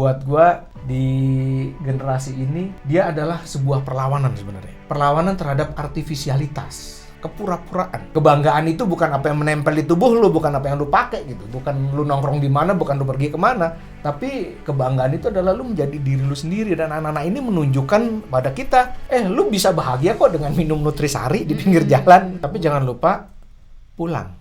buat gua di generasi ini dia adalah sebuah perlawanan sebenarnya. Perlawanan terhadap artifisialitas, kepura-puraan. Kebanggaan itu bukan apa yang menempel di tubuh lu, bukan apa yang lu pakai gitu. Bukan lu nongkrong di mana, bukan lu pergi kemana. Tapi kebanggaan itu adalah lu menjadi diri lu sendiri. Dan anak-anak ini menunjukkan pada kita, lu bisa bahagia kok dengan minum Nutrisari di pinggir jalan. Tapi jangan lupa pulang.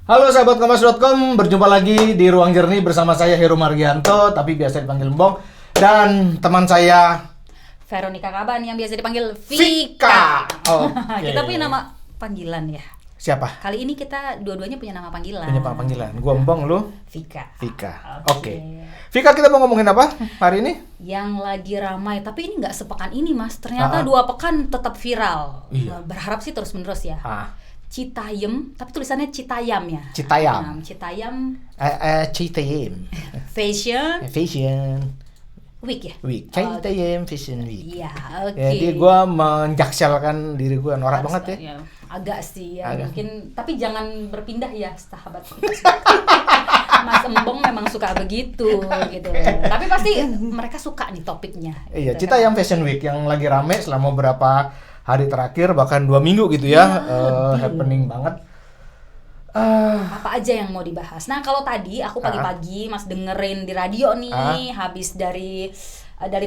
Halo sahabat Kompas.com, berjumpa lagi di Ruang Jernih bersama saya Heru Margianto, tapi biasa dipanggil Mbong. Dan teman saya Veronica Kaban yang biasa dipanggil Vika. Okay. Kita punya nama panggilan ya. Siapa? Kali ini kita dua-duanya punya nama panggilan. Punya panggilan. Gua Mbong, lu? Vika. Oke. Vika, kita mau ngomongin apa hari ini? Yang lagi ramai, tapi ini nggak sepekan ini mas. Ternyata 2 pekan tetap viral. Iya. Berharap sih terus-menerus ya. Citayam, tapi tulisannya Citayam ya. Citayam. Citayam. Citayam. Fashion Week ya? Week. Citayam Fashion Week. Iya, oke. Jadi gue menjakselkan diri gue, norak banget ya. Agak sih ya, Agak. mungkin. Tapi jangan berpindah ya, sahabat. Mas Embong memang suka begitu gitu. Tapi pasti mereka suka nih topiknya. Iya, gitu, Citayam Fashion Week yang lagi rame selama beberapa hari terakhir, bahkan 2 minggu gitu ya. Happening banget. Apa aja yang mau dibahas? Nah, kalau tadi aku pagi-pagi Mas dengerin di radio nih, habis dari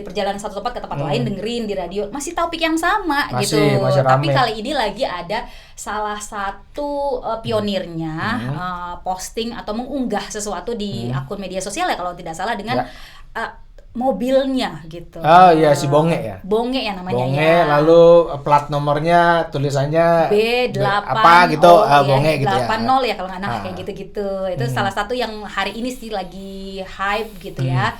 perjalanan satu tempat ke tempat lain, dengerin di radio, masih topik yang sama gitu. Masih rame. Tapi kali ini lagi ada salah satu pionirnya posting atau mengunggah sesuatu di akun media sosial ya kalau tidak salah dengan mobilnya gitu. Oh iya, si Bonge ya. Bonge ya namanya. Bonge, ya. lalu plat nomornya tulisannya B8 apa gitu, Bonge gitu ya. 80 ya kalau nggak kayak gitu-gitu. Itu salah satu yang hari ini sih lagi hype gitu ya.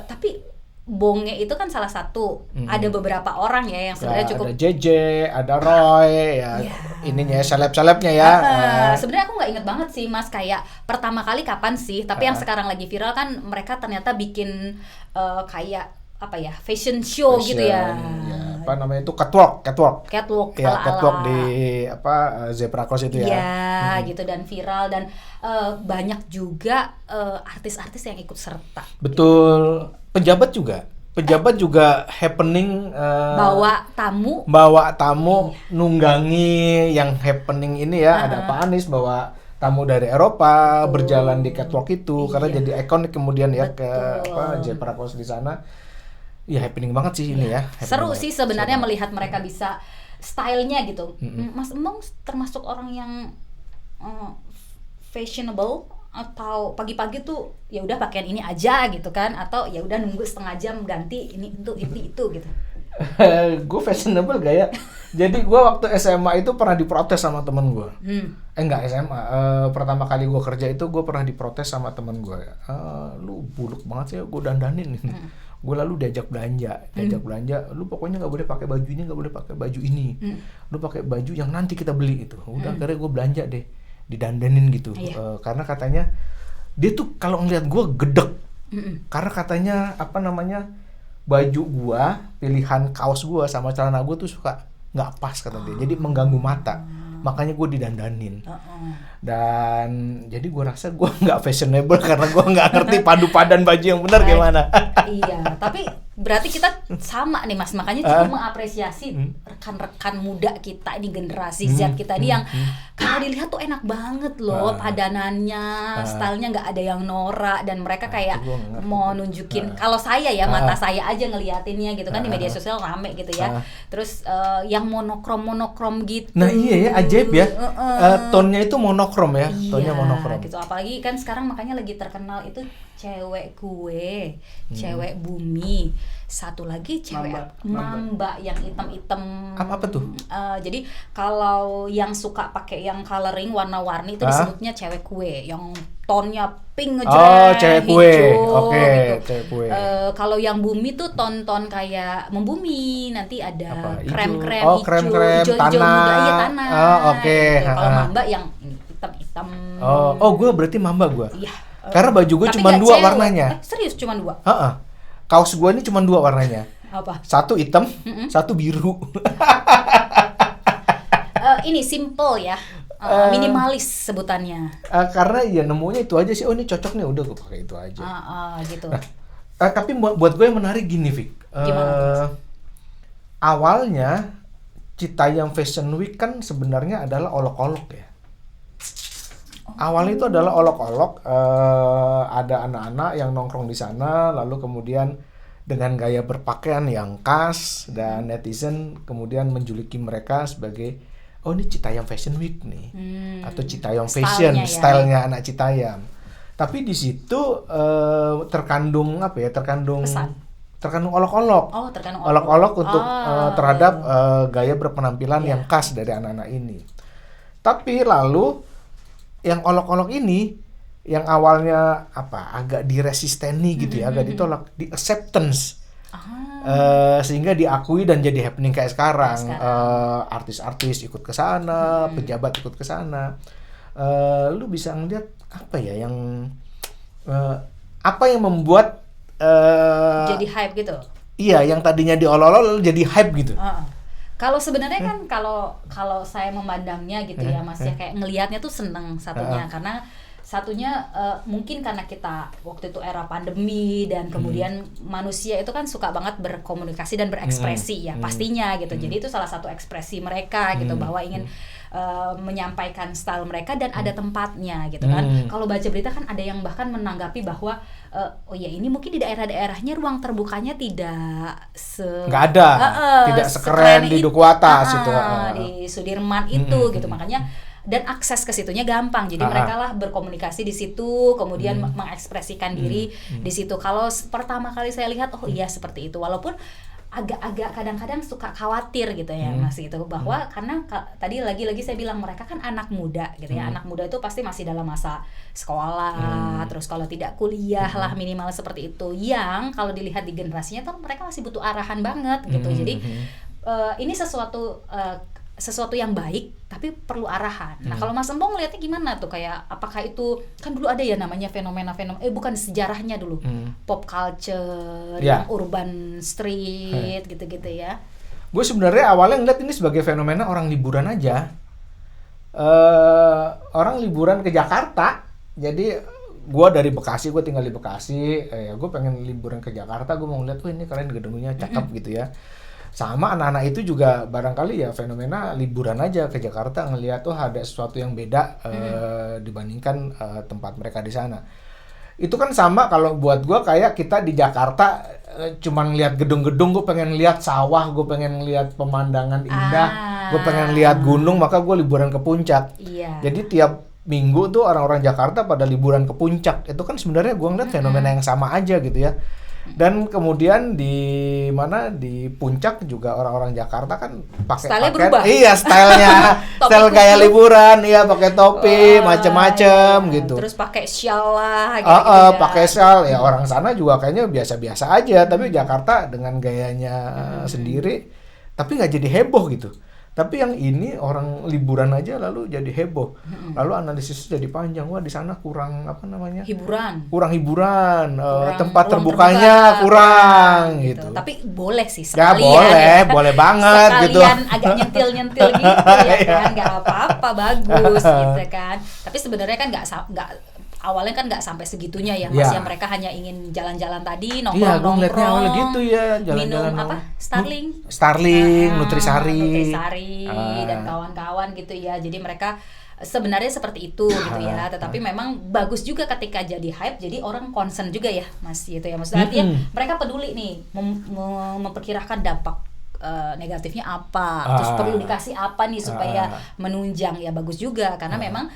Tapi Bonge itu kan salah satu. Ada beberapa orang ya yang sebenarnya cukup. Ada JJ, ada Roy, ininya seleb-selebnya ya. Sebenarnya aku nggak inget banget sih mas, kayak pertama kali kapan sih. Tapi yang sekarang lagi viral kan mereka ternyata bikin kayak apa ya, fashion show gitu ya. Apa namanya itu, catwalk ala-ala. catwalk di zebra cross itu ya. Iya, gitu, dan viral dan banyak juga artis-artis yang ikut serta. Betul. Pejabat juga happening, bawa tamu nunggangi yang happening ini ya. Ada Pak Anies bawa tamu dari Eropa berjalan di catwalk itu karena jadi ikonik kemudian ya. Ke zebra cross di sana. Ya happening banget sih ini ya. Seru sih sebenarnya melihat mereka bisa stylenya gitu. Mas Embong termasuk orang yang fashionable atau pagi-pagi tuh ya udah pakaian ini aja gitu kan, atau ya udah nunggu setengah jam ganti ini itu gitu. Gue fashionable gak ya? Jadi gue waktu SMA itu pernah diprotes sama temen gue. Enggak SMA. Pertama kali gue kerja itu gue pernah diprotes sama temen gue. Lu buluk banget sih, gue dandanin. Gue lalu diajak belanja. Lu pokoknya nggak boleh pakai baju ini, nggak boleh pakai baju ini. Lu pakai baju yang nanti kita beli itu. Udah akhirnya gue belanja deh, didandanin gitu. Karena katanya dia tuh kalau ngeliat gue gedek. Karena katanya baju gua, pilihan kaos gua sama celana gua tuh suka nggak pas kata dia, jadi mengganggu mata, makanya gua didandanin. Dan jadi gua rasa gua nggak fashionable karena gua nggak ngerti padu padan baju yang benar gimana. Iya, tapi berarti kita sama nih mas, makanya cukup mengapresiasi rekan-rekan muda kita ini, generasi Z kita ini yang kalau dilihat tuh enak banget loh padanannya, stylenya nggak ada yang norak, dan mereka kayak mau nunjukin. Kalau saya ya, mata saya aja ngeliatinnya gitu kan, di media sosial rame gitu ya. Terus yang monokrom gitu. Nah iya ya, ajaib ya. Tonnya itu monokrom ya, tonnya monokrom. Gitu. Apalagi kan sekarang makanya lagi terkenal itu cewek kue, cewek bumi, satu lagi cewek mamba yang hitam-hitam. Apa tuh? Jadi kalau yang suka pakai yang coloring warna-warni itu disebutnya cewek kue, yang tonnya pink ngejreng, cewek kue. hijau, Oke, gitu. cewek kue. Kalau yang bumi tuh ton-ton kayak membumi, nanti ada krem-krem hijau, krem-krem, hijau-hijau muda, iya tanah. Oke. Gitu. Kalau mamba yang hitam-hitam. Gue berarti mamba gue. Iya. Karena baju gue cuma 2 warnanya. Serius cuma 2? Kaos gue ini cuma 2 warnanya. Apa? Satu hitam, satu biru. Ini simple ya. Minimalis sebutannya. Karena ya nemunya itu aja sih. Oh ini cocok nih, udah gue pakai itu aja. Gitu. Nah, tapi buat gue yang menarik gini, Vic. Gimana? Awalnya Citayam Fashion Week kan sebenarnya adalah olok-olok ya. Awalnya itu adalah olok-olok, ada anak-anak yang nongkrong di sana, lalu kemudian dengan gaya berpakaian yang khas, dan netizen kemudian menjuluki mereka sebagai, oh ini Citayam Fashion Week nih, atau Citayam Fashion, stylenya anak Citayam. Tapi di situ terkandung apa ya? Terkandung olok-olok. Oh, terkandung olok-olok untuk terhadap gaya berpenampilan yang khas dari anak-anak ini. Tapi lalu yang olok-olok ini yang awalnya agak diresisteni gitu ya, agak ditolak, di acceptance. Sehingga diakui dan jadi happening kayak sekarang. Artis-artis ikut ke sana, pejabat ikut ke sana. Lu bisa ngeliat apa ya yang apa yang membuat jadi hype gitu. Iya, yang tadinya diolok-olok jadi hype gitu. Kalau sebenarnya kan kalau saya memandangnya gitu ya Mas ya, kayak ngelihatnya tuh seneng satunya, karena satunya mungkin karena kita waktu itu era pandemi dan kemudian manusia itu kan suka banget berkomunikasi dan berekspresi ya pastinya gitu. Jadi itu salah satu ekspresi mereka gitu, bahwa ingin menyampaikan style mereka dan ada tempatnya gitu kan. Kalau baca berita kan ada yang bahkan menanggapi bahwa oh ya ini mungkin di daerah-daerahnya ruang terbukanya tidak nggak ada, tidak sekeren di Duku Atas itu, di Sudirman itu gitu, makanya dan akses ke situnya gampang, jadi mereka lah berkomunikasi di situ, kemudian mengekspresikan diri di situ. Kalau pertama kali saya lihat, oh iya seperti itu, walaupun agak-agak kadang-kadang suka khawatir gitu ya Mas gitu, bahwa karena tadi lagi-lagi saya bilang mereka kan anak muda gitu ya, anak muda itu pasti masih dalam masa sekolah, terus kalau tidak kuliah lah minimal seperti itu, yang kalau dilihat di generasinya tuh mereka masih butuh arahan banget gitu. Jadi ini sesuatu yang baik tapi perlu arahan. Nah kalau Mas Empong ngeliatnya gimana tuh, kayak apakah itu kan dulu ada ya namanya fenomena bukan sejarahnya dulu, pop culture, yang urban street gitu-gitu ya. Gue sebenarnya awalnya ngeliat ini sebagai fenomena orang liburan aja, orang liburan ke Jakarta. Jadi gue dari Bekasi, gue tinggal di Bekasi, gue pengen liburan ke Jakarta, gue mau ngeliat, ini keren gedungnya cakep gitu ya. Sama anak-anak itu juga barangkali ya fenomena liburan aja ke Jakarta, ngelihat tuh ada sesuatu yang beda dibandingkan tempat mereka di sana. Itu kan sama kalau buat gue kayak kita di Jakarta cuman lihat gedung-gedung, gue pengen lihat sawah, gue pengen lihat pemandangan indah, gue pengen lihat gunung, maka gue liburan ke puncak. Jadi tiap minggu tuh orang-orang Jakarta pada liburan ke puncak. Itu kan sebenarnya gue ngeliat fenomena yang sama aja gitu ya. Dan kemudian di puncak juga orang-orang Jakarta kan pakai style berubah. Iya, stylenya style gaya liburan, iya pakai topi macem-macem gitu. Terus pakai shawl lah gitu. Pakai shawl ya, orang sana juga kayaknya biasa-biasa aja, tapi Jakarta dengan gayanya sendiri tapi nggak jadi heboh gitu. Tapi yang ini orang liburan aja lalu jadi heboh. Lalu analisisnya jadi panjang. Wah, di sana kurang hiburan. Kurang hiburan. Tempat terbukanya kurang gitu. Tapi boleh sih sekalian. Ya boleh banget gitu. Sekalian agak nyentil-nyentil gitu ya kan, enggak apa-apa, bagus gitu kan. Tapi sebenarnya kan enggak awalnya kan nggak sampai segitunya ya Mas, ya mereka hanya ingin jalan-jalan tadi, nongkrong-nongkrong, awalnya gitu ya, jalan-jalan, minum Starling, Nutrisari dan kawan-kawan gitu ya. Jadi mereka sebenarnya seperti itu gitu ya, tetapi memang bagus juga ketika jadi hype, jadi orang concern juga ya Mas gitu ya, maksudnya artinya mereka peduli nih memperkirakan dampak negatifnya apa, terus perlu dikasih apa nih supaya menunjang, ya bagus juga karena memang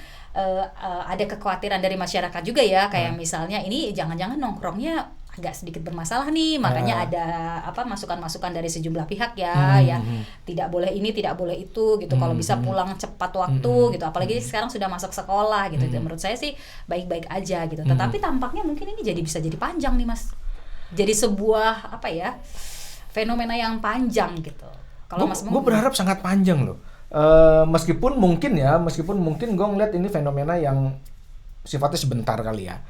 ada kekhawatiran dari masyarakat juga ya, kayak misalnya ini jangan-jangan nongkrongnya agak sedikit bermasalah nih, makanya ada masukan-masukan dari sejumlah pihak ya, ya tidak boleh ini, tidak boleh itu gitu, kalau bisa pulang cepat waktu gitu, apalagi sekarang sudah masuk sekolah gitu. Menurut saya sih baik-baik aja gitu, tetapi tampaknya mungkin ini bisa jadi panjang nih Mas, jadi sebuah fenomena yang panjang gitu. Kalau Mas gue berharap sangat panjang loh. Meskipun mungkin gue ngeliat ini fenomena yang sifatnya sebentar kali ya,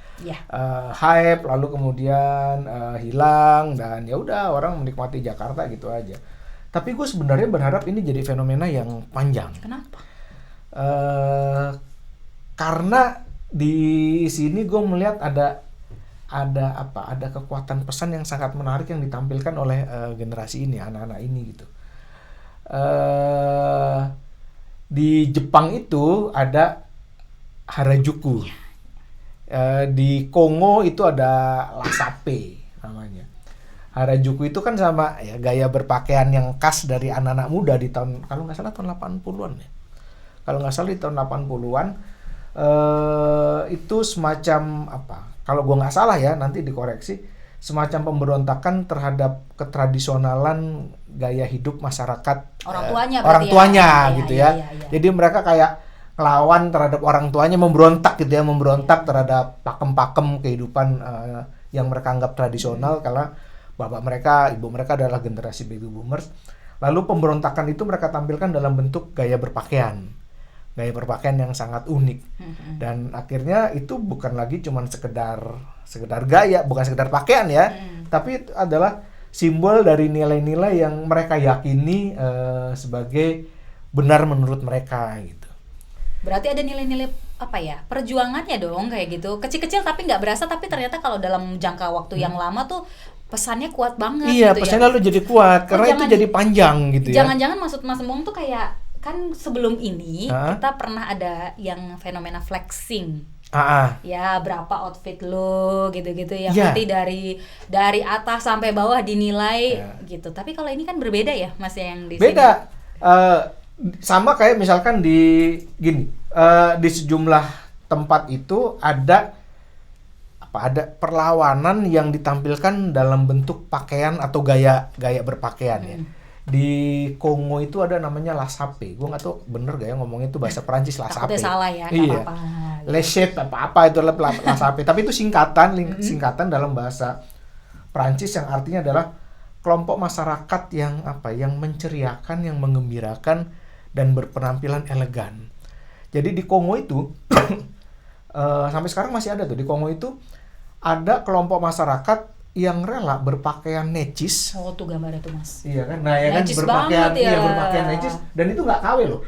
hype lalu kemudian hilang dan ya udah orang menikmati Jakarta gitu aja. Tapi gue sebenarnya berharap ini jadi fenomena yang panjang. Kenapa? Karena di sini gue melihat ada kekuatan pesan yang sangat menarik yang ditampilkan oleh generasi ini, anak-anak ini gitu. Di Jepang itu ada Harajuku. Di Kongo itu ada Lasape namanya. Harajuku itu kan sama ya, gaya berpakaian yang khas dari anak-anak muda di tahun, kalau nggak salah tahun 80-an ya. Kalau nggak salah di tahun 80-an itu semacam apa? Kalau gua nggak salah ya, nanti dikoreksi, semacam pemberontakan terhadap ketradisionalan gaya hidup masyarakat orang tuanya gitu ya. Jadi mereka kayak ngelawan terhadap orang tuanya, memberontak gitu ya, terhadap pakem-pakem kehidupan yang mereka anggap tradisional karena bapak mereka, ibu mereka adalah generasi baby boomers. Lalu pemberontakan itu mereka tampilkan dalam bentuk gaya berpakaian yang sangat unik. Dan akhirnya itu bukan lagi cuman sekedar gaya, bukan sekedar pakaian ya, tapi itu adalah simbol dari nilai-nilai yang mereka yakini sebagai benar menurut mereka gitu. Berarti ada nilai-nilai apa ya, perjuangannya dong kayak gitu, kecil-kecil tapi nggak berasa, tapi ternyata kalau dalam jangka waktu yang lama tuh pesannya kuat banget. Iya, gitu pesannya lalu jadi kuat karena itu jadi panjang gitu ya. Jangan-jangan maksud Mas Embong tuh kayak, kan sebelum ini kita pernah ada yang fenomena flexing. Ya, berapa outfit lo gitu-gitu yang nanti dari atas sampai bawah dinilai gitu. Tapi kalau ini kan berbeda ya, Mas, yang di beda. Sini. Sama kayak misalkan di sejumlah tempat itu ada perlawanan yang ditampilkan dalam bentuk pakaian atau gaya berpakaian ya. Di Kongo itu ada namanya Lasape. Gue nggak tahu bener gak ya ngomongnya itu bahasa Perancis Lasape. Takutnya salah ya. Iya. Lasape apa itu Lasape. Tapi itu singkatan dalam bahasa Perancis yang artinya adalah kelompok masyarakat yang menceriakan, yang menggembirakan dan berpenampilan elegan. Jadi di Kongo itu sampai sekarang masih ada tuh, di Kongo itu ada kelompok masyarakat yang rela berpakaian necis. Oh, tuh gambarnya tuh, Mas. Iya kan? Nah, ya kan, berpakaian berpakaian necis dan itu nggak KW loh.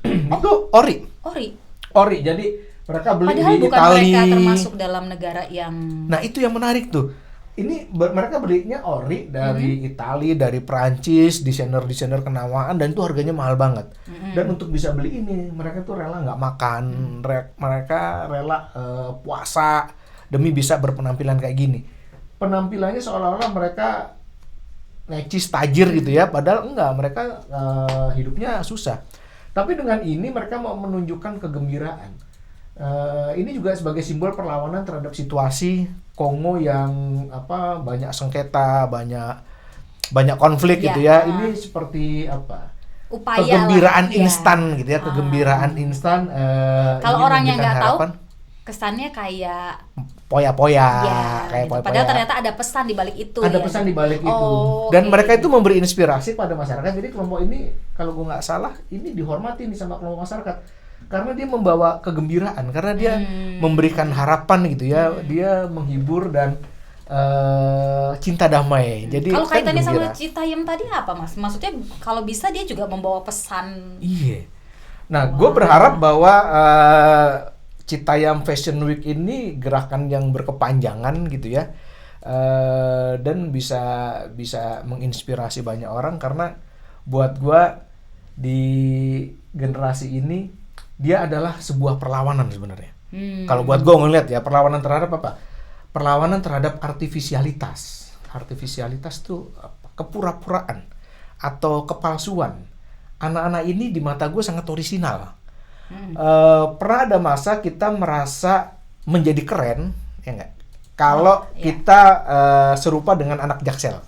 Itu ori. Jadi mereka beli padahal di bukan Itali. Mereka termasuk dalam negara yang. Nah, itu yang menarik tuh. Ini mereka belinya ori dari Itali, dari Prancis, desainer kenamaan, dan itu harganya mahal banget. Dan untuk bisa beli ini, mereka tuh rela nggak makan, mereka rela puasa demi bisa berpenampilan kayak gini. Penampilannya seolah-olah mereka necis, tajir gitu ya, padahal enggak, mereka hidupnya susah. Tapi dengan ini mereka mau menunjukkan kegembiraan. Ini juga sebagai simbol perlawanan terhadap situasi Kongo yang banyak sengketa, banyak konflik gitu ya. Ini seperti upaya kegembiraan instan gitu ya, kegembiraan instan. Kalau orang yang nggak tahu, kesannya kayak poya-poya, kayak gitu. Padahal ternyata ada pesan di balik itu. Ada pesan di balik itu. Dan mereka itu memberi inspirasi pada masyarakat. Jadi kelompok ini, kalau gue nggak salah, ini dihormati nih sama kelompok masyarakat. Karena dia membawa kegembiraan, karena dia memberikan harapan gitu ya, dia menghibur dan cinta damai. Jadi kalau kaitannya sama Citayam tadi apa, Mas? Maksudnya kalau bisa dia juga membawa pesan. Iya. Nah, gue berharap bahwa Citayam Fashion Week ini gerakan yang berkepanjangan gitu ya, dan bisa menginspirasi banyak orang, karena buat gue di generasi ini dia adalah sebuah perlawanan sebenarnya. Kalau buat gue ngeliat ya, perlawanan terhadap apa? Perlawanan terhadap artifisialitas. Artifisialitas tuh kepura-puraan atau kepalsuan. Anak-anak ini di mata gue sangat orisinal. Pernah ada masa kita merasa menjadi keren, ya nggak? Kalau kita serupa dengan anak Jaksel.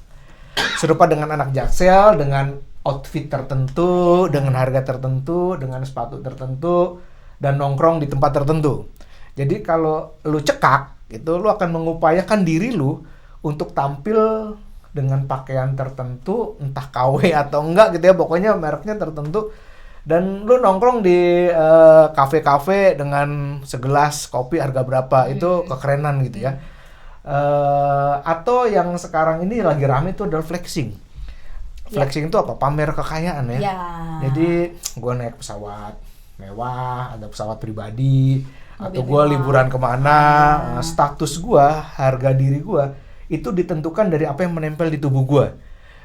Dengan outfit tertentu, dengan harga tertentu, dengan sepatu tertentu, dan nongkrong di tempat tertentu. Jadi kalau lu cekak, gitu, lu akan mengupayakan diri lu untuk tampil dengan pakaian tertentu, entah KW atau enggak gitu ya, pokoknya mereknya tertentu. Dan lu nongkrong di kafe-kafe dengan segelas kopi harga berapa, itu kekerenan gitu ya. Atau yang sekarang ini lagi rame itu adalah flexing. Flexing itu apa? Pamer kekayaan ya. Jadi gue naik pesawat mewah, ada pesawat pribadi, atau gue mewah. liburan kemana, status gue, harga diri gue itu ditentukan dari apa yang menempel di tubuh gue.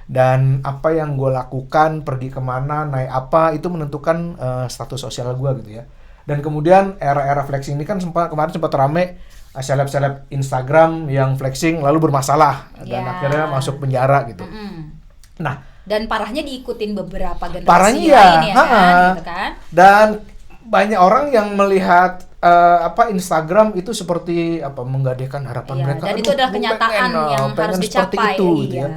Dan apa yang gue lakukan, pergi kemana, naik apa, itu menentukan status sosial gue gitu ya. Dan kemudian era-era flexing ini kan kemarin sempat rame seleb-seleb Instagram yang flexing lalu bermasalah dan akhirnya masuk penjara gitu. Nah, dan parahnya diikutin beberapa generasi parahnya lain ya kan, gitu kan. Dan banyak orang yang melihat Instagram itu seperti menggadaikan harapan mereka. Dan itu adalah kenyataan yang harus dicapai. Itu, gitu ya.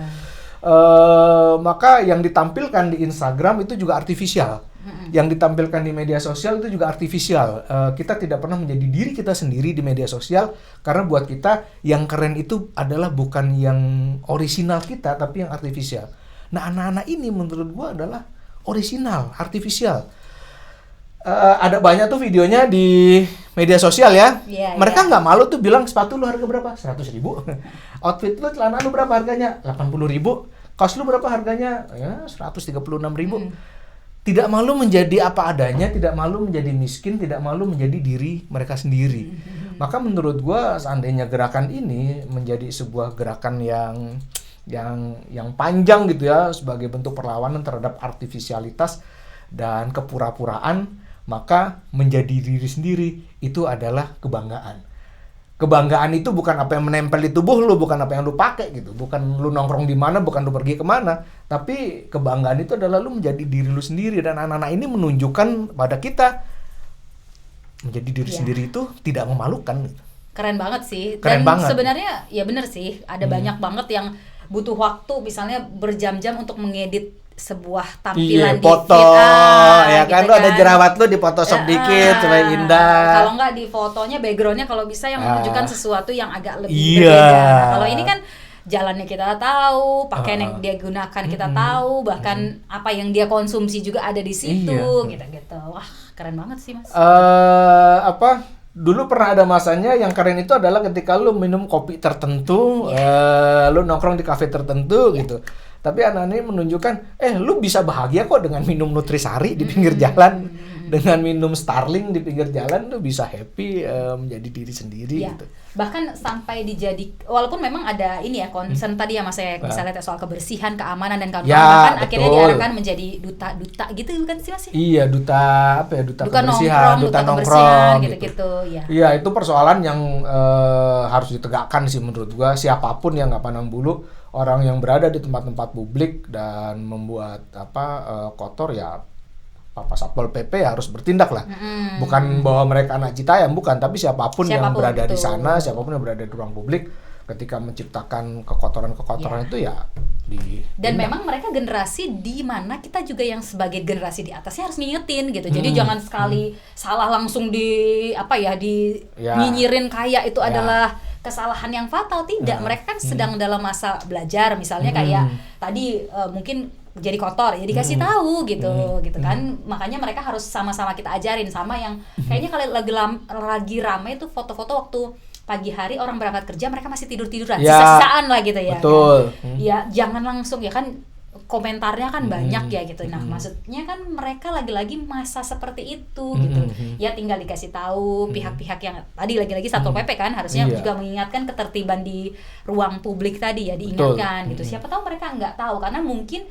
Maka yang ditampilkan di Instagram itu juga artifisial. Yang ditampilkan di media sosial itu juga artifisial. Kita tidak pernah menjadi diri kita sendiri di media sosial, karena buat kita yang keren itu adalah bukan yang orisinal kita, tapi yang artifisial. Nah, anak-anak ini menurut gua adalah orisinal, artifisial. Ada banyak tuh videonya di media sosial ya. Mereka nggak malu tuh bilang sepatu lu harga berapa? 100.000. Outfit lu, celana lu berapa harganya? 80.000. Kaos lu berapa harganya? Ya 136.000. Tidak malu menjadi apa adanya, tidak malu menjadi miskin, tidak malu menjadi diri mereka sendiri. Maka menurut gua seandainya gerakan ini menjadi sebuah gerakan yang panjang gitu ya, sebagai bentuk perlawanan terhadap artifisialitas dan kepura-puraan, maka menjadi diri sendiri itu adalah kebanggaan. Kebanggaan itu bukan apa yang menempel di tubuh lu, bukan apa yang lu pakai gitu, bukan lu nongkrong di mana, bukan lu pergi kemana, tapi kebanggaan itu adalah lu menjadi diri lu sendiri. Dan anak-anak ini menunjukkan pada kita menjadi diri sendiri itu tidak memalukan. Keren banget sih. Keren Dan banget. sebenarnya ya bener sih, ada banyak banget yang butuh waktu misalnya berjam-jam untuk mengedit sebuah tampilan di foto, feed, ya kan, gitu lu ada jerawat lu di Photoshop dikit supaya indah. Kalau nggak di fotonya backgroundnya kalau bisa yang menunjukkan sesuatu yang agak lebih Iya. berbeda. Nah, kalau ini kan jalannya kita tahu, pakaian yang dia gunakan kita tahu, bahkan apa yang dia konsumsi juga ada di situ, gitu-gitu. Wah, keren banget sih, Mas. Dulu pernah ada masanya yang keren itu adalah ketika lu minum kopi tertentu, lu nongkrong di kafe tertentu gitu. Tapi anak-anak ini menunjukkan, lu bisa bahagia kok dengan minum Nutrisari di pinggir jalan, dengan minum Starling di pinggir jalan, lu bisa happy, menjadi diri sendiri gitu. Bahkan sampai walaupun memang ada ini ya concern tadi ya Mas ya, misalnya soal kebersihan, keamanan dan kawan-kawan, bahkan akhirnya diarahkan menjadi duta-duta gitu kan sih Mas? Iya, duta kebersihan, duta nongkrong gitu. gitu ya. Iya, itu persoalan yang harus ditegakkan sih menurut gua. Siapapun yang nggak pandang bulu, orang yang berada di tempat-tempat publik dan membuat kotor, ya Pak Satpol PP ya harus bertindak lah. Bukan bahwa mereka anak Citayam, bukan, tapi siapapun yang berada di sana, siapapun yang berada di ruang publik ketika menciptakan kekotoran-kekotoran itu ya dan memang mereka generasi di mana kita juga yang sebagai generasi di atasnya harus ngingetin gitu. Jadi jangan sekali salah langsung nyinyirin kayak itu adalah kesalahan yang fatal. Tidak, mereka kan sedang dalam masa belajar misalnya kayak tadi mungkin jadi kotor ya dikasih tahu gitu kan. Makanya mereka harus sama-sama kita ajarin, sama yang kayaknya kalau lagi ramai itu foto-foto waktu pagi hari orang berangkat kerja mereka masih tidur-tiduran, sisa-sisaan lah gitu ya. Betul. Kan? Ya jangan langsung ya kan, komentarnya kan banyak ya gitu. Nah, maksudnya kan mereka lagi-lagi masa seperti itu gitu. Ya tinggal dikasih tahu pihak-pihak yang tadi lagi-lagi Satpol PP kan harusnya juga mengingatkan ketertiban di ruang publik tadi ya, diingatkan gitu. Siapa tahu mereka nggak tahu karena mungkin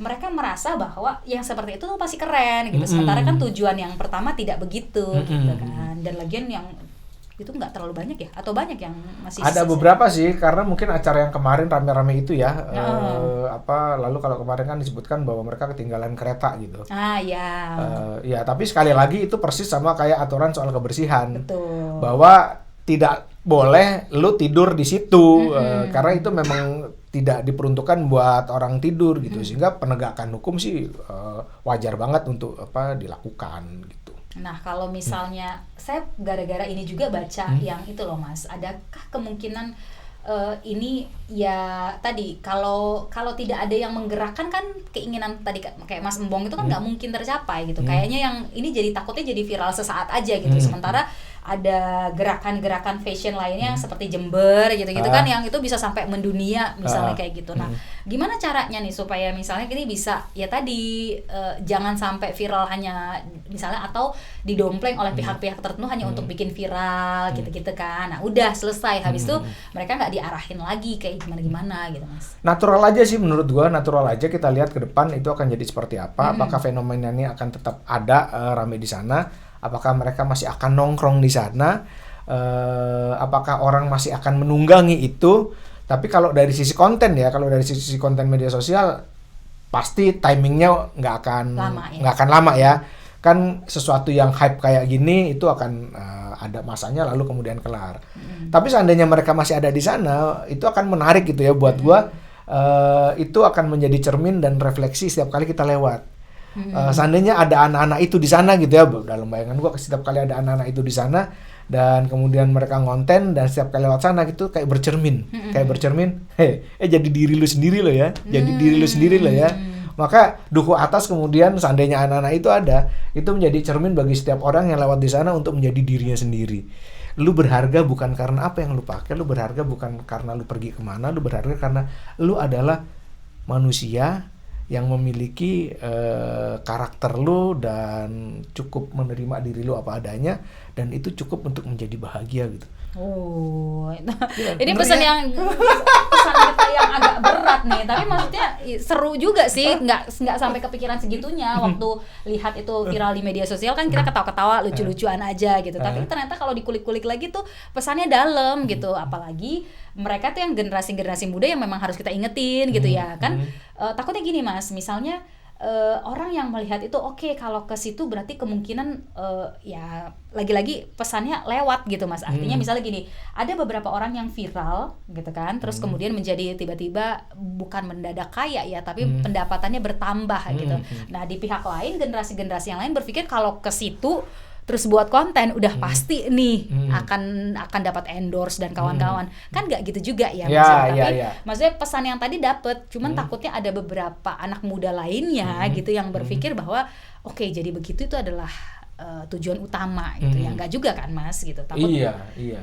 mereka merasa bahwa yang seperti itu tuh pasti keren gitu. Sementara kan tujuan yang pertama tidak begitu gitu kan. Dan lagian yang itu nggak terlalu banyak ya, atau banyak yang masih ada beberapa sih, karena mungkin acara yang kemarin rame-rame itu ya, lalu kalau kemarin kan disebutkan bahwa mereka ketinggalan kereta gitu. Ya tapi sekali lagi itu persis sama kayak aturan soal kebersihan. Betul. Bahwa tidak boleh lu tidur di situ, karena itu memang tidak diperuntukkan buat orang tidur gitu, sehingga penegakan hukum sih wajar banget untuk dilakukan gitu. Nah, kalau misalnya saya gara-gara ini juga baca yang itu loh Mas, adakah kemungkinan ini ya tadi kalau tidak ada yang menggerakkan kan keinginan tadi kayak Mas Embong itu kan nggak mungkin tercapai gitu. Kayaknya yang ini jadi takutnya jadi viral sesaat aja gitu. Sementara ada gerakan-gerakan fashion lainnya seperti Jember gitu-gitu kan, yang itu bisa sampai mendunia misalnya kayak gitu. Nah, gimana caranya nih supaya misalnya ini bisa ya tadi jangan sampai viral hanya misalnya atau didompleng oleh pihak-pihak tertentu hanya untuk bikin viral gitu-gitu kan. Nah, udah selesai habis itu mereka nggak diarahin lagi kayak gimana-gimana gitu, Mas. Natural aja sih menurut gua, natural aja kita lihat ke depan itu akan jadi seperti apa. Apakah fenomena ini akan tetap ada rame di sana? Apakah mereka masih akan nongkrong di sana? Apakah orang masih akan menunggangi itu? Tapi kalau dari sisi konten ya, kalau dari sisi konten media sosial, pasti timingnya nggak akan lama ya. Kan sesuatu yang hype kayak gini itu akan ada masanya lalu kemudian kelar. Tapi seandainya mereka masih ada di sana, itu akan menarik gitu ya buat gua. Itu akan menjadi cermin dan refleksi setiap kali kita lewat. Seandainya ada anak-anak itu di sana gitu ya, dalam bayangan gua setiap kali ada anak-anak itu di sana dan kemudian mereka ngonten dan setiap kali lewat sana gitu kayak bercermin, jadi diri lu sendiri lo ya, jadi diri lu sendiri lo ya. Maka duku atas kemudian seandainya anak-anak itu ada, itu menjadi cermin bagi setiap orang yang lewat di sana untuk menjadi dirinya sendiri. Lu berharga bukan karena apa yang lu pakai, lu berharga bukan karena lu pergi kemana, lu berharga karena lu adalah manusia yang memiliki karakter lu dan cukup menerima diri lu apa adanya, dan itu cukup untuk menjadi bahagia gitu. Ini pesan kita yang agak berat nih, tapi maksudnya seru juga sih, nggak sampai kepikiran segitunya waktu lihat itu viral di media sosial kan kita ketawa-ketawa lucu-lucuan aja gitu, tapi ternyata kalau dikulik-kulik lagi tuh pesannya dalam gitu, apalagi mereka tuh yang generasi muda yang memang harus kita ingetin gitu ya kan. Takutnya gini Mas, misalnya orang yang melihat itu oke, kalau ke situ berarti kemungkinan ya lagi-lagi pesannya lewat gitu Mas. Artinya misalnya gini, ada beberapa orang yang viral gitu kan, terus kemudian menjadi tiba-tiba bukan mendadak kaya ya, tapi pendapatannya bertambah gitu. Nah, di pihak lain generasi-generasi yang lain berpikir kalau ke situ terus buat konten udah pasti nih akan dapat endorse dan kawan-kawan. Kan nggak gitu juga ya Mas. Maksudnya pesan yang tadi dapet, cuman takutnya ada beberapa anak muda lainnya gitu yang berpikir bahwa oke, jadi begitu itu adalah tujuan utama gitu. Ya nggak juga kan Mas gitu. Takutnya. Iya.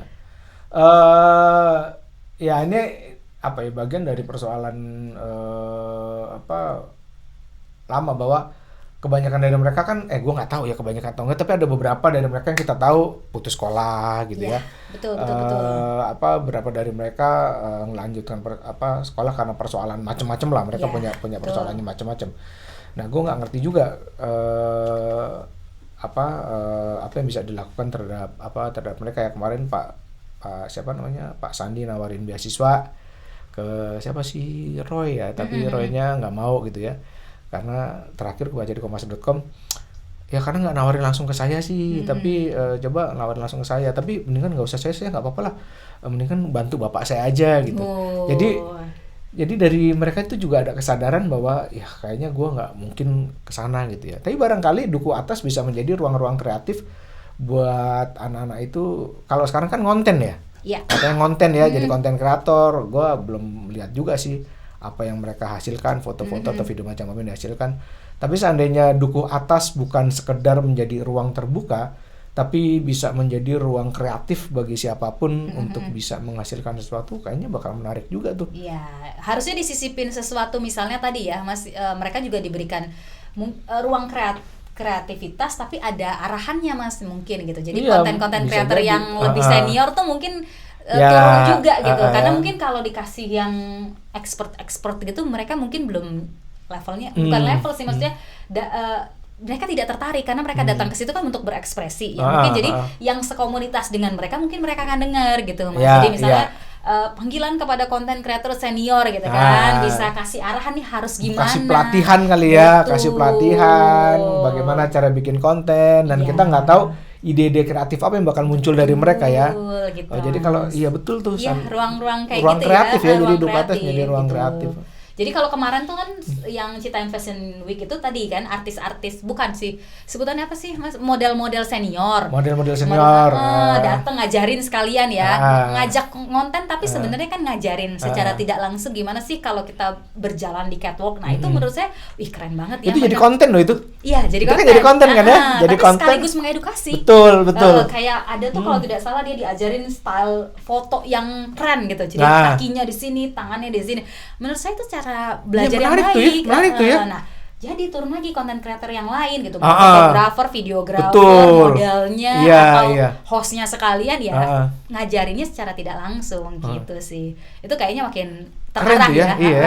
Ya ini apa ya, bagian dari persoalan lama, bahwa kebanyakan dari mereka kan gue nggak tahu ya kebanyakan atau enggak, tapi ada beberapa dari mereka yang kita tahu putus sekolah gitu ya. Betul. Berapa dari mereka melanjutkan sekolah karena persoalan macam-macam lah, mereka punya persoalannya macam-macam. Nah, gue nggak ngerti juga apa yang bisa dilakukan terhadap mereka ya. Kemarin Pak Sandi nawarin beasiswa ke siapa sih, Roy ya, tapi Roy-nya nggak mau gitu ya. Karena terakhir gue baca di kompas.com, ya karena nggak nawarin langsung ke saya sih, tapi coba nawarin langsung ke saya, tapi mendingan nggak usah saya nggak apa-apa lah, mendingan bantu bapak saya aja gitu. Jadi dari mereka itu juga ada kesadaran bahwa ya kayaknya gue nggak mungkin kesana gitu ya. Tapi barangkali duku atas bisa menjadi ruang-ruang kreatif buat anak-anak itu. Kalau sekarang kan konten ya, katanya konten ya, jadi konten kreator. Gue belum lihat juga sih apa yang mereka hasilkan, foto-foto atau video macam apa yang dihasilkan. Tapi seandainya duku atas bukan sekedar menjadi ruang terbuka, tapi bisa menjadi ruang kreatif bagi siapapun untuk bisa menghasilkan sesuatu, kayaknya bakal menarik juga tuh. Iya, harusnya disisipin sesuatu, misalnya tadi ya Mas, mereka juga diberikan ruang kreativitas, tapi ada arahannya Mas mungkin gitu. Jadi konten-konten kreator yang lebih senior tuh mungkin turun juga gitu, karena mungkin kalau dikasih yang expert gitu, mereka mungkin belum levelnya, bukan level sih, maksudnya mereka tidak tertarik karena mereka datang ke situ kan untuk berekspresi ya. Mungkin jadi yang sekomunitas dengan mereka mungkin mereka akan dengar gitu Mas. Jadi misalnya panggilan kepada konten kreator senior gitu kan, bisa kasih arahan nih harus gimana, kasih pelatihan kali ya. Kasih pelatihan bagaimana cara bikin konten, dan kita nggak tahu ide-ide kreatif apa yang bakal muncul dari mereka ya. Gitu. Jadi kalau betul tuh, ruang-ruang kayak ruang gitu kreatif ya, jadi ruang duku atas jadi ruang kreatif. Jadi kalau kemarin tuh kan yang Citaim Fashion Week itu tadi kan artis-artis, bukan sih sebutannya apa sih Mas, model-model senior. Model-model senior. Datang ngajarin sekalian ya, ngajak konten tapi sebenarnya kan ngajarin secara tidak langsung gimana sih kalau kita berjalan di catwalk. Nah, itu menurut saya keren banget ya. Itu jadi konten loh itu. Iya, jadi itu konten. Kan jadi konten kan ya? Jadi tapi konten sekaligus mengedukasi. Betul. Kayak ada tuh kalau tidak salah dia diajarin style foto yang keren gitu. Jadi kakinya di sini, tangannya di sini. Menurut saya itu cara belajar yang baik. Menarik tuh ya. Nah, jadi turun lagi konten creator yang lain gitu, fotografer, videografer, modelnya atau hostnya sekalian ya ngajarinnya secara tidak langsung gitu sih. Itu kayaknya makin terarah ya. Iya.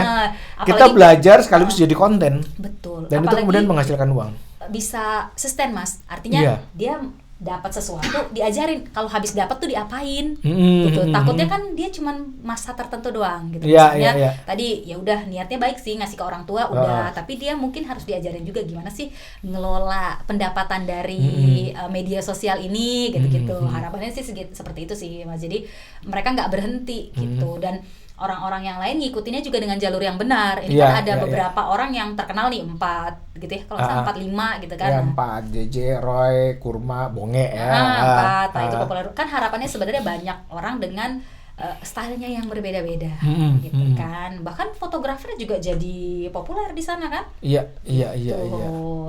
Kita belajar sekaligus jadi konten. Betul. Dan itu kemudian menghasilkan uang. Bisa sustain Mas. Artinya dia dapat sesuatu, diajarin kalau habis dapat tuh diapain gitu. Takutnya kan dia cuman masa tertentu doang gitu. Misalnya tadi ya udah niatnya baik sih ngasih ke orang tua udah, tapi dia mungkin harus diajarin juga gimana sih ngelola pendapatan dari media sosial ini gitu-gitu. Harapannya sih seperti itu sih Mas. Jadi mereka nggak berhenti gitu, dan orang-orang yang lain ngikutinnya juga dengan jalur yang benar. Ini kan ada beberapa orang yang terkenal nih 4 gitu ya, kalau misalnya 4-5 gitu kan. Ya 4, JJ, Roy, Kurma, Bonge ya. 4, itu populer. Kan harapannya sebenarnya banyak orang dengan stylenya yang berbeda-beda gitu kan. Bahkan fotografernya juga jadi populer di sana kan. Iya.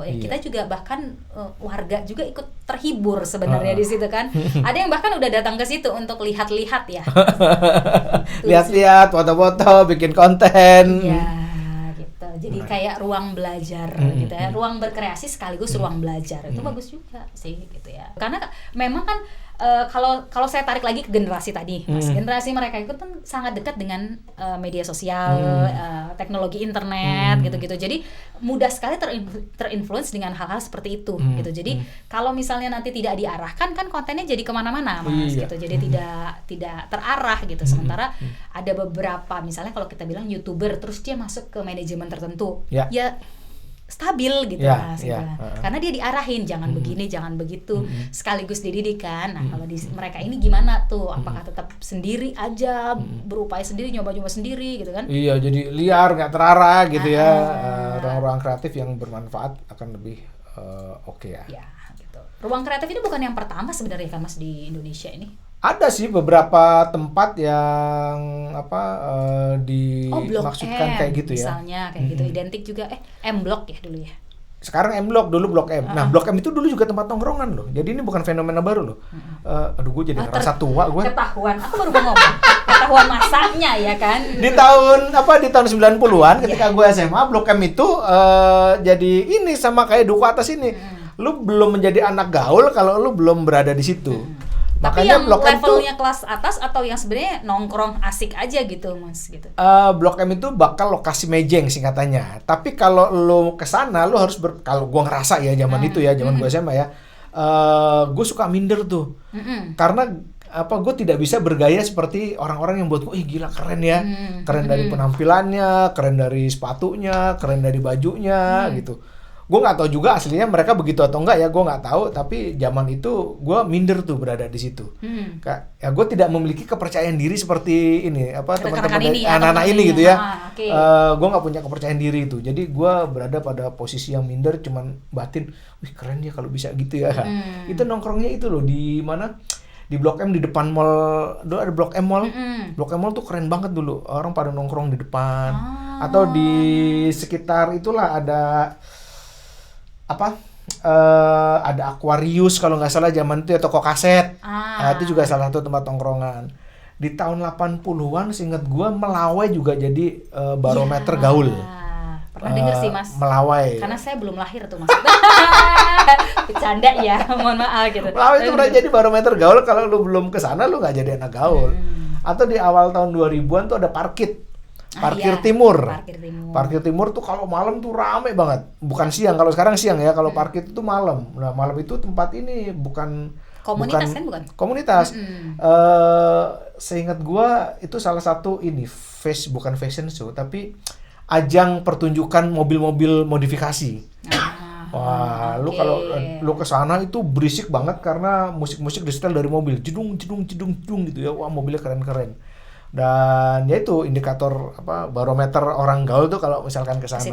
Kita juga bahkan warga juga ikut terhibur sebenarnya di situ kan. Ada yang bahkan udah datang ke situ untuk lihat-lihat ya. Lihat-lihat, foto-foto, bikin konten. Iya, gitu. Jadi kayak ruang belajar gitu ya. Ruang berkreasi sekaligus ruang belajar. Itu bagus juga sih gitu ya. Karena memang kan kalau saya tarik lagi ke generasi tadi, Mas, generasi mereka itu kan sangat dekat dengan media sosial, teknologi internet, gitu-gitu. Jadi mudah sekali terinfluence dengan hal-hal seperti itu, gitu. Jadi kalau misalnya nanti tidak diarahkan, kan kontennya jadi kemana-mana, Mas, gitu. Jadi tidak terarah, gitu. Sementara ada beberapa, misalnya kalau kita bilang YouTuber, terus dia masuk ke manajemen tertentu, ya stabil gitu Mas, gitu. Karena dia diarahin jangan begini, jangan begitu, sekaligus dididikan. Nah, kalau mereka ini gimana tuh? Apakah tetap sendiri aja, berupaya sendiri, nyoba-nyoba sendiri gitu kan? Iya, jadi liar, nggak terarah gitu ya. Ruang-ruang kreatif yang bermanfaat akan lebih oke ya. Ya, gitu. Ruang kreatif ini bukan yang pertama sebenarnya kan Mas di Indonesia ini. Ada sih beberapa tempat yang dimaksudkan kayak gitu ya. Misalnya kayak gitu, identik juga M Block ya dulu ya. Sekarang M Block, dulu Blok M. Nah, Blok M itu dulu juga tempat nongkrongan loh. Jadi ini bukan fenomena baru loh. Aduh, gue jadi ngerasa tua gue. Ketahuan, aku baru mau ngomong. Ketahuan masanya ya kan. Di tahun 90-an ketika gue SMA, Blok M itu jadi ini sama kayak Duku Atas ini. Lu belum menjadi anak gaul kalau lu belum berada di situ. Tapi yang levelnya kelas atas atau yang sebenarnya nongkrong asik aja gitu Mas gitu. Blok M itu bakal lokasi mejeng singkatannya. Tapi kalau lu kesana lu harus kalau gua ngerasa ya zaman itu ya, zaman gua SMA ya, gua suka minder tuh. Karena gue tidak bisa bergaya seperti orang-orang yang buat gue gila keren ya. Keren dari penampilannya, keren dari sepatunya, keren dari bajunya gitu. Gue nggak tahu juga aslinya mereka begitu atau enggak ya, gue nggak tahu. Tapi zaman itu gue minder tuh berada di situ. Ya gue tidak memiliki kepercayaan diri seperti ini teman-teman anak-anak ini gitu ya. Gue nggak punya kepercayaan diri itu. Jadi gue berada pada posisi yang minder, cuman batin, wih keren ya kalau bisa gitu ya. Itu nongkrongnya itu loh di mana? Di Blok M di depan mall. Dulu ada Blok M Mall. Blok M Mall tuh keren banget dulu. Orang pada nongkrong di depan. Atau di sekitar itulah ada ada Aquarius kalau nggak salah zaman itu ya, toko kaset. Itu juga salah satu tempat tongkrongan. Di tahun 80-an seingat gua Melawai juga jadi barometer gaul. Pernah denger sih Mas. Melawai. Karena saya belum lahir tuh Mas. Bercanda ya, mohon maaf gitu. Melawai itu pernah jadi barometer gaul. Kalau lu belum kesana lu nggak jadi anak gaul. Atau di awal tahun 2000-an tuh ada Parkit. Parkir Timur. Parkir Timur tuh kalau malam tuh rame banget. Bukan siang, kalau sekarang siang ya. Kalau parkir itu malam. Nah, malam itu tempat ini bukan komunitas kan bukan? Komunitas. Seingat gua itu salah satu ini bukan fashion show tapi ajang pertunjukan mobil-mobil modifikasi. Wah, lu kalau lu ke sana itu berisik banget karena musik-musik di setel dari mobil. Jedung gitu ya. Wah, mobilnya keren-keren. Dan ya itu indikator barometer orang gaul tuh kalau misalkan ke sana.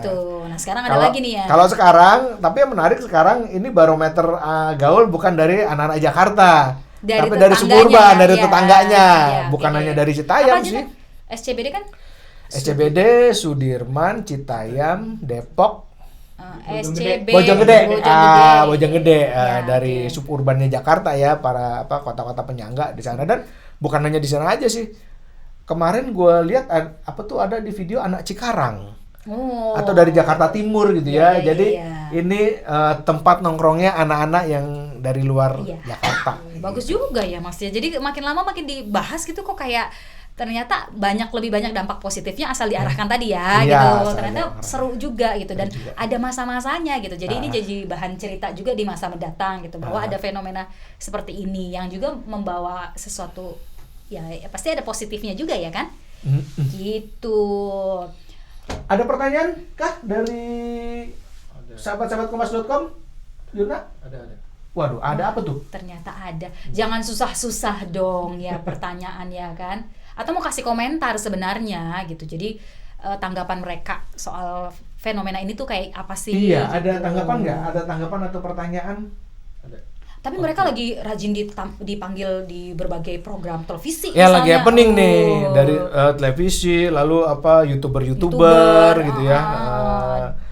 Nah, sekarang ada lagi nih ya. Kalau sekarang, tapi yang menarik sekarang ini barometer gaul bukan dari anak-anak Jakarta, tapi dari suburban, dari tetangganya, bukan hanya dari Citayam sih. SCBD kan? SCBD, Sudirman, Citayam, Depok, SCB Bojonggede dari suburbannya Jakarta ya, para kota-kota penyangga di sana. Dan bukan hanya di sana aja sih. Kemarin gue lihat ada di video anak Cikarang atau dari Jakarta Timur gitu ya. Jadi ini tempat nongkrongnya anak-anak yang dari luar Jakarta. Bagus juga ya Mas ya. Jadi makin lama makin dibahas gitu kok kayak ternyata lebih banyak dampak positifnya asal diarahkan tadi ya gitu. Ternyata seru juga gitu dan ada masa-masanya gitu. Jadi ini jadi bahan cerita juga di masa mendatang gitu bahwa ada fenomena seperti ini yang juga membawa sesuatu ya pasti ada positifnya juga ya kan? Gitu. Ada pertanyaan kah dari sahabat-sahabat Kompas.com? Yuna? Ada. Waduh, ada apa tuh? Ternyata ada. Jangan susah-susah dong ya pertanyaan ya kan? Atau mau kasih komentar sebenarnya gitu. Jadi tanggapan mereka soal fenomena ini tuh kayak apa sih? Iya, gitu. ada tanggapan nggak? Ada tanggapan atau pertanyaan? Ada. Tapi mereka lagi rajin dipanggil di berbagai program televisi. Ya lagi misalnya. happening nih dari televisi, lalu YouTuber gitu ya.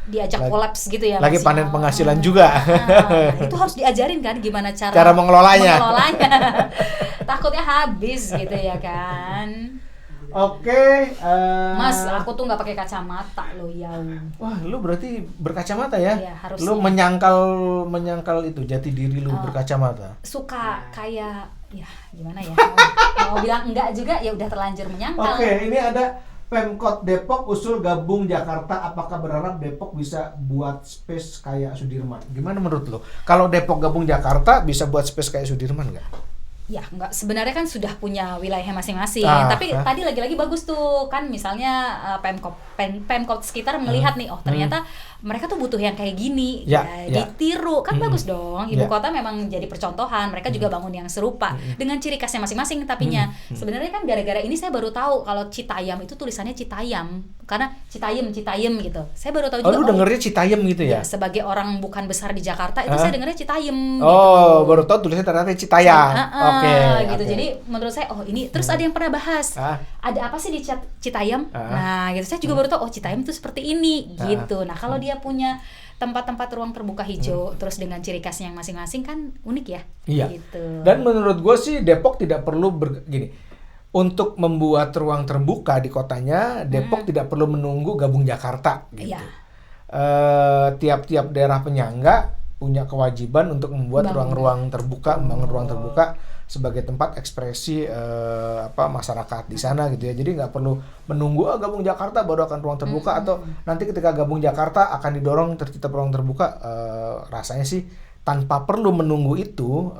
Diajak kolaps gitu ya. Lagi panen penghasilan juga. Itu harus diajarin kan gimana cara mengelolanya. Takutnya habis gitu ya kan. Oke, Mas, aku tuh nggak pakai kacamata loh ya. Wah, lu berarti berkacamata ya? Iya, harusnya. Lu menyangkal itu jati diri lu berkacamata. Suka kayak ya gimana ya? Mau bilang enggak juga ya udah terlanjur menyangkal. Oke, ini ada Pemkot Depok usul gabung Jakarta, apakah berharap Depok bisa buat space kayak Sudirman? Gimana menurut lo? Kalau Depok gabung Jakarta bisa buat space kayak Sudirman nggak? Ya enggak, sebenarnya kan sudah punya wilayah masing-masing. Tapi tadi lagi-lagi bagus tuh kan misalnya Pemkot sekitar melihat nih, oh ternyata mereka tuh butuh yang kayak gini, ditiru kan bagus dong. Ibu kota memang jadi percontohan, mereka juga bangun yang serupa dengan ciri khasnya masing-masing. Tapinya sebenarnya kan gara-gara ini saya baru tahu kalau Citayam itu tulisannya Citayam karena Citayam gitu. Saya baru tahu juga. Lu dengernya Citayam gitu ya? Sebagai orang bukan besar di Jakarta itu saya dengernya Citayam. Oh, gitu. Baru tahu tulisannya ternyata Citayam. Gitu. Jadi menurut saya ini terus ada yang pernah bahas. Ada apa sih di Citayam? Nah, gitu saya juga baru tahu Citayam itu seperti ini gitu. Nah, kalau dia punya tempat-tempat ruang terbuka hijau terus dengan ciri khasnya yang masing-masing kan unik ya. Iya. Gitu. Dan menurut gue sih Depok tidak perlu gini. Untuk membuat ruang terbuka di kotanya, Depok tidak perlu menunggu gabung Jakarta gitu. Iya. Tiap-tiap daerah penyangga punya kewajiban untuk membuat ruang-ruang terbuka, membangun ruang terbuka sebagai tempat ekspresi masyarakat di sana gitu ya. Jadi nggak perlu menunggu gabung Jakarta baru akan ruang terbuka atau nanti ketika gabung Jakarta akan didorong tercipta ruang terbuka. Rasanya sih tanpa perlu menunggu itu,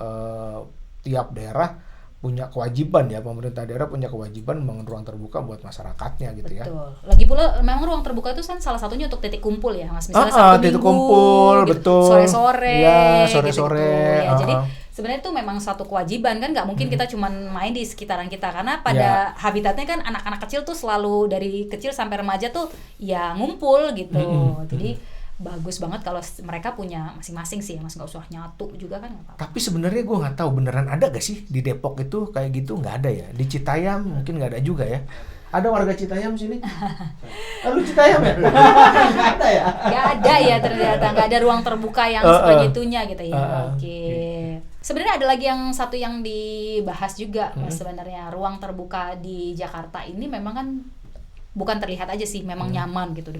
tiap daerah punya kewajiban ya, pemerintah daerah punya kewajiban membangun ruang terbuka buat masyarakatnya gitu. Betul. Ya. Lagi pula memang ruang terbuka itu kan salah satunya untuk titik kumpul ya Mas. Misalnya Sabtu titik Minggu, kumpul, gitu. Betul. Sore-sore. Ya, sore-sore. Gitu. Ya, jadi sebenarnya itu memang suatu kewajiban kan, nggak mungkin kita cuman main di sekitaran kita karena pada habitatnya kan anak-anak kecil tuh selalu dari kecil sampai remaja tuh ya ngumpul gitu. Jadi bagus banget kalau mereka punya masing-masing sih, Mas, nggak usah nyatu juga kan nggak apa-apa. Tapi sebenarnya gue nggak tahu beneran ada gak sih di Depok itu kayak gitu, nggak ada ya. Di Citayam mungkin nggak ada juga ya. Ada warga Citayam sini? Lu Citayam ya? Nggak ada ya? Nggak ada ya ternyata, nggak ada ruang terbuka yang sebegitunya gitu ya. Oke. Sebenarnya ada lagi yang satu yang dibahas juga, Mas, sebenarnya ruang terbuka di Jakarta ini memang kan bukan terlihat aja sih, memang nyaman gitu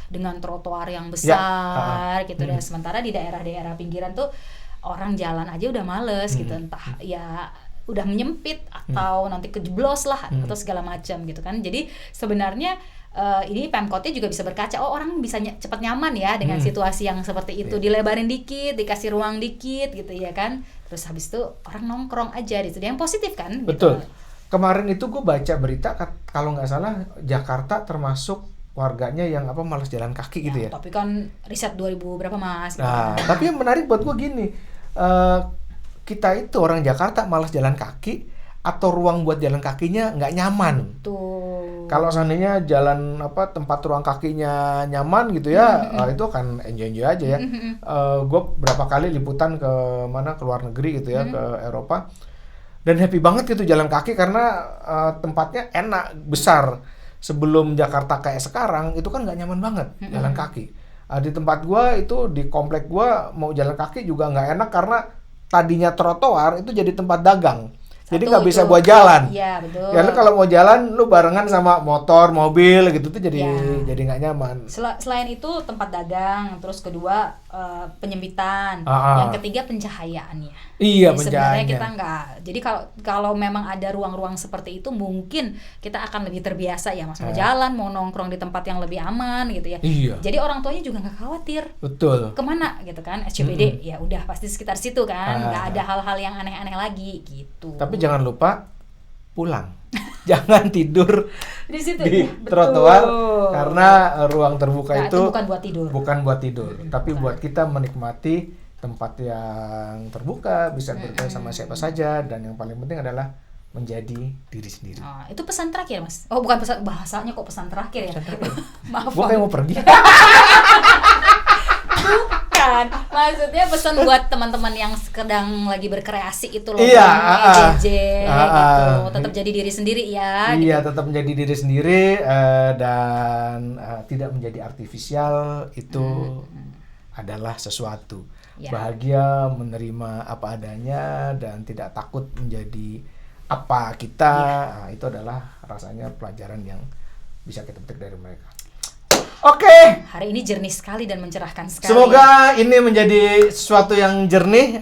dengan trotoar yang besar gitu. Dan sementara di daerah-daerah pinggiran tuh orang jalan aja udah males gitu, entah ya udah menyempit atau nanti kejeblos lah atau segala macam gitu kan. Jadi sebenarnya ini Pemkotnya juga bisa berkaca, oh orang bisa cepat nyaman ya dengan situasi yang seperti itu, dilebarin dikit, dikasih ruang dikit gitu ya kan. Terus habis itu orang nongkrong aja gitu, yang positif kan. Betul. Gitu. Kemarin itu gue baca berita kalau nggak salah Jakarta termasuk warganya yang malas jalan kaki gitu ya. Tapi kan riset 2000 berapa Mas? Nah, tapi yang menarik buat gue gini, kita itu orang Jakarta malas jalan kaki, atau ruang buat jalan kakinya nggak nyaman. Tuh. Kalau seandainya jalan tempat ruang kakinya nyaman gitu ya, itu akan enjoy aja ya. Gue berapa kali liputan ke luar negeri gitu ya, ke Eropa, dan happy banget gitu jalan kaki karena tempatnya enak, besar. Sebelum Jakarta kayak sekarang itu kan nggak nyaman banget jalan kaki. Di tempat gue itu, di komplek gue, mau jalan kaki juga nggak enak karena tadinya trotoar itu jadi tempat dagang. Jadi nggak bisa buat jalan. Iya, betul. Ya lu kalau mau jalan lu barengan sama motor, mobil gitu tuh jadi nggak nyaman. Selain itu tempat dagang, terus kedua penyempitan, yang ketiga pencahayaannya. Iya, jadi sebenarnya kita nggak. Jadi kalau memang ada ruang-ruang seperti itu, mungkin kita akan lebih terbiasa ya, Mas, mau jalan, mau nongkrong di tempat yang lebih aman gitu ya. Iya. Jadi orang tuanya juga nggak khawatir. Betul. Kemana gitu kan? SCBD ya udah pasti sekitar situ kan, nggak ada hal-hal yang aneh-aneh lagi gitu. Tapi jangan lupa pulang. Jangan tidur di situ di ya, trotoar karena ruang terbuka itu bukan buat tidur. Bukan buat tidur, tapi buat kita menikmati tempat yang terbuka, bisa bertemu sama siapa saja, dan yang paling penting adalah menjadi diri sendiri. Itu pesan terakhir, Mas. Oh, bukan pesan, bahasanya kok pesan terakhir ya. Maaf. Gua kayak mau pergi. Bukan, maksudnya pesan buat teman-teman yang sedang lagi berkreasi itu loh, iya, gitu. Tetap jadi diri sendiri ya. Iya, gitu. tetap menjadi diri sendiri dan tidak menjadi artifisial, itu adalah sesuatu. Ya. Bahagia menerima apa adanya dan tidak takut menjadi apa kita. Nah, itu adalah rasanya pelajaran yang bisa kita petik dari mereka. Oke. Hari ini jernih sekali dan mencerahkan sekali. Semoga ini menjadi sesuatu yang jernih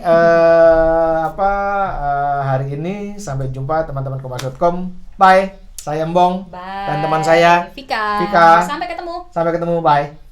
hari ini. Sampai jumpa teman-teman kompas.com. Bye. Saya Embong. Bye. Dan teman saya Vika. Sampai ketemu. Bye.